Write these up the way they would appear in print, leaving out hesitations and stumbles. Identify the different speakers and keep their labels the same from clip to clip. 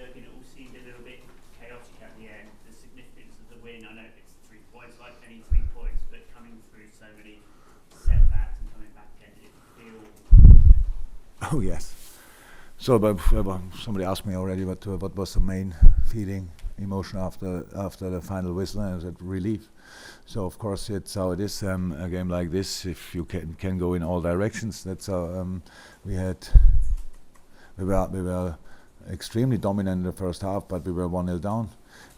Speaker 1: Jurgen, it all seemed a little bit chaotic at the end. The significance of the win, I know it's 3 points, like any 3 points, but coming through so many setbacks and coming back again, did it feel...
Speaker 2: Oh yes. So, but somebody asked me already what was the main feeling, emotion after the final whistle, and I said relief. So of course it's how it is. A game like this, if you can go in all directions, that's how we were extremely dominant in the first half, but we were 1-0 down.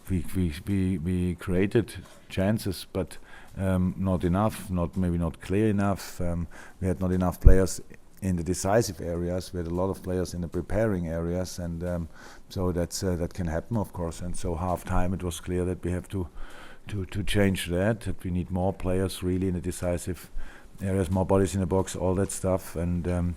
Speaker 2: We created chances, but not enough. Maybe not clear enough. We had not enough players in the decisive areas. We had a lot of players in the preparing areas, and so that can happen, of course. And so half time it was clear that we have to change that we need more players really in the decisive areas, more bodies in the box, all that stuff. And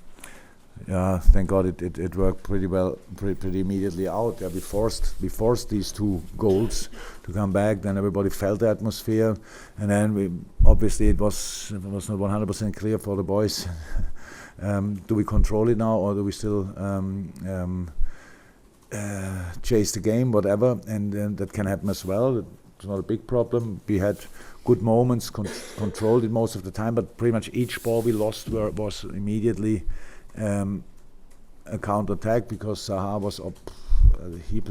Speaker 2: thank God it worked pretty well, pretty immediately out. Yeah, we forced these 2 goals to come back. Then everybody felt the atmosphere, and then obviously it was not 100% clear for the boys. Do we control it now, or do we still chase the game, whatever? And that can happen as well. It's not a big problem. We had good moments, controlled it most of the time, but pretty much each ball we lost was immediately a counter-attack, because Zaha was up. He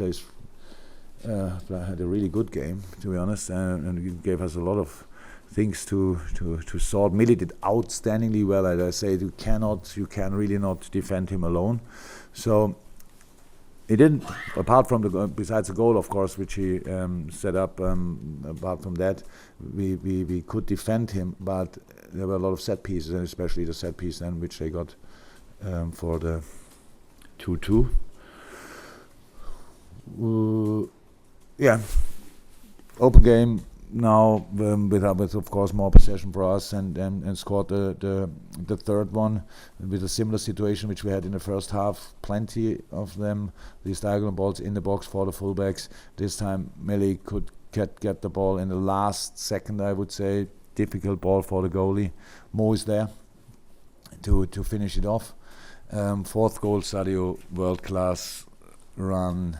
Speaker 2: had a really good game, to be honest, and he gave us a lot of things to sort. Millie did outstandingly well. As I say, you can really not defend him alone. So he didn't, apart from besides the goal, of course, which he set up. Apart from that, we could defend him, but there were a lot of set pieces, and especially the set piece then, which they got for the 2-2. Yeah, open game. Now with of course more possession for us, and scored the third one with a similar situation which we had in the first half. Plenty of them, these diagonal balls in the box for the fullbacks. This time Meli could get the ball in the last second, I would say. Difficult ball for the goalie. Mo is there to finish it off. Fourth goal, Sadio, world class run,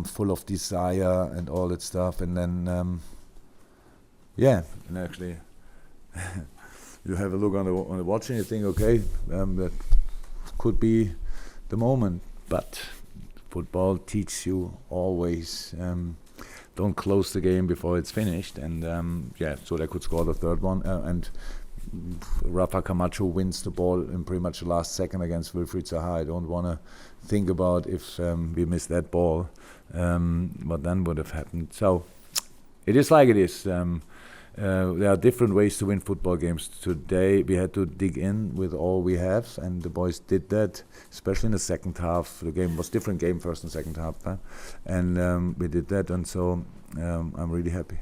Speaker 2: full of desire and all that stuff, and then. Yeah, and actually, you have a look on the watch and you think, okay, that could be the moment. But football teaches you always don't close the game before it's finished. And so they could score the third one. And Rafa Camacho wins the ball in pretty much the last second against Wilfried Zaha. I don't want to think about if we missed that ball, what then would have happened. So it is like it is. There are different ways to win football games. Today we had to dig in with all we have, and the boys did that, especially in the second half. The game was different game first and second half, and we did that, and so I'm really happy.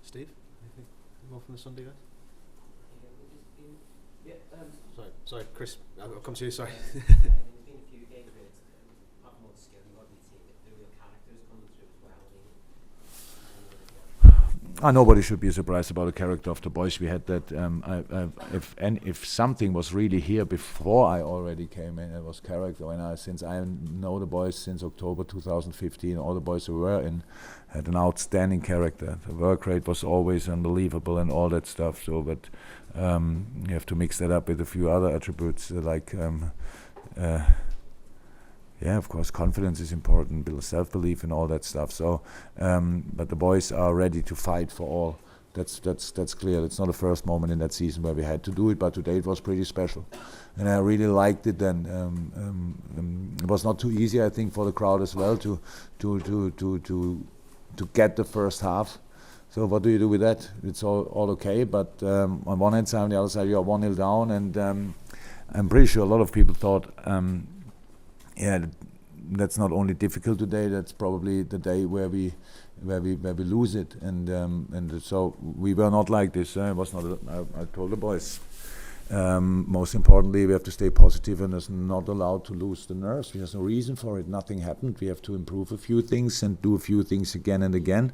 Speaker 3: Steve, anything more from the Sunday guys? Sorry, Chris, I'll come to you, sorry.
Speaker 2: Nobody should be surprised about the character of the boys. We had that. If something was really here before I already came in, it was character. Since I know the boys since October 2015, all the boys who were in had an outstanding character. The work rate was always unbelievable and all that stuff. So, but you have to mix that up with a few other attributes of course, confidence is important, build self-belief and all that stuff. So, but the boys are ready to fight for all. That's clear. It's not the first moment in that season where we had to do it, but today it was pretty special, and I really liked it. And it was not too easy, I think, for the crowd as well to get the first half. So what do you do with that? It's all okay, but on one hand side, on the other side, you are 1-0 down, and I'm pretty sure a lot of people thought. That's not only difficult today. That's probably the day where we lose it, and so we were not like this. It was not. I told the boys. Most importantly, we have to stay positive and is not allowed to lose the nerves. There's no reason for it. Nothing happened. We have to improve a few things and do a few things again and again.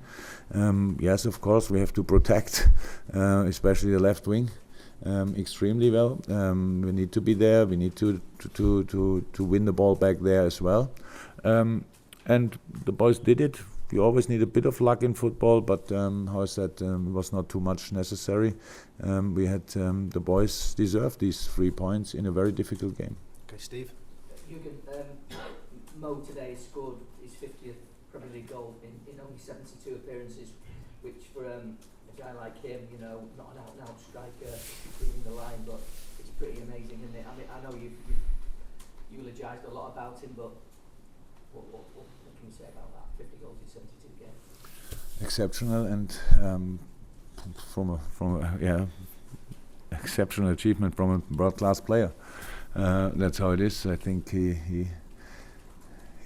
Speaker 2: Yes, of course, we have to protect, especially the left wing. Extremely well. We need to be there. We need to win the ball back there as well. and the boys did it. You always need a bit of luck in football, but how I said, it was not too much necessary. We had the boys deserve these 3 points in a very difficult game.
Speaker 3: Okay, Steve.
Speaker 4: Jurgen, Mo today scored his 50th Premier League goal in only 72 appearances, which for a guy like him, you know, not an out-and-out striker between the line, but it's pretty amazing, isn't it? I mean, I know you eulogised a lot about him, but what can you say about that? 50 goals in 72 games.
Speaker 2: Exceptional, and from a exceptional achievement from a world-class player. That's how it is. I think he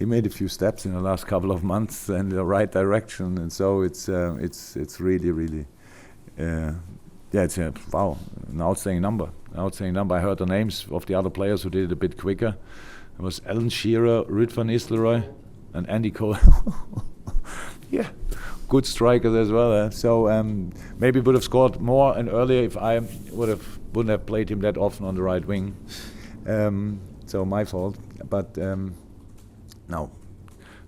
Speaker 2: made a few steps in the last couple of months in the right direction, and so it's really it's an outstanding number. I heard the names of the other players who did it a bit quicker. It was Alan Shearer, Ruud van Nistelrooy, and Andy Cole. Yeah, good strikers as well. So maybe would have scored more and earlier if I wouldn't have played him that often on the right wing. So my fault, but no,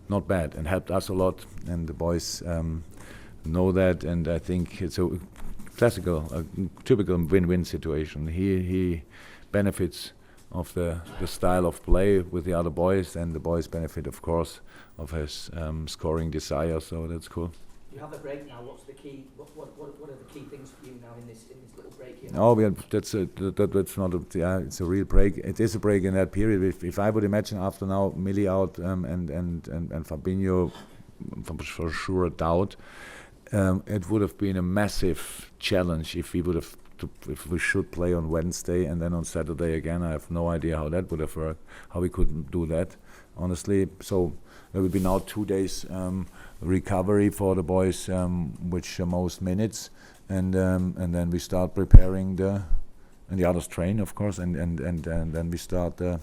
Speaker 2: not bad, and helped us a lot. And the boys know that, and I think it's a typical win-win situation. He benefits of the style of play with the other boys, and the boys benefit, of course, of his scoring desire. So that's cool.
Speaker 4: You have a break now. What's the key? What are the key things for you now in this little break here?
Speaker 2: Oh, that's not it's a real break. It is a break in that period. If I would imagine after now Millie out and Fabinho for sure a doubt, it would have been a massive challenge if we should play on Wednesday and then on Saturday again. I have no idea how that would have worked, how we could do that, honestly. So there will be now 2 days recovery for the boys, which are most minutes, and then we start preparing and the others train, of course, and then we start the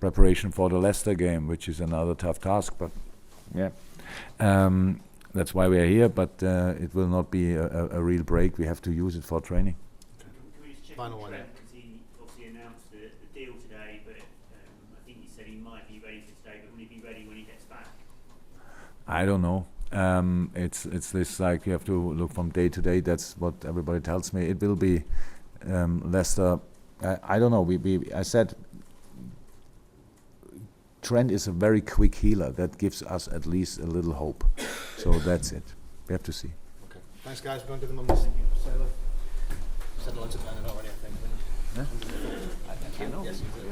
Speaker 2: preparation for the Leicester game, which is another tough task. But yeah. That's why we are here, but it will not be a real break. We have to use it for training.
Speaker 1: Can we just check
Speaker 3: Final
Speaker 1: on
Speaker 3: one,
Speaker 1: Trent, because he obviously announced the deal today, but I think he said he might be ready for today, but will he be ready when he gets back?
Speaker 2: I don't know. It's this, like, you have to look from day to day. That's what everybody tells me. It will be Leicester. I don't know. I said Trent is a very quick healer. That gives us at least a little hope. So that's it. We have to see.
Speaker 3: Okay. Thanks, guys. We're going to give them a miss. Said lots of that already, I think.
Speaker 2: Yeah? I know.
Speaker 3: Yes, you did.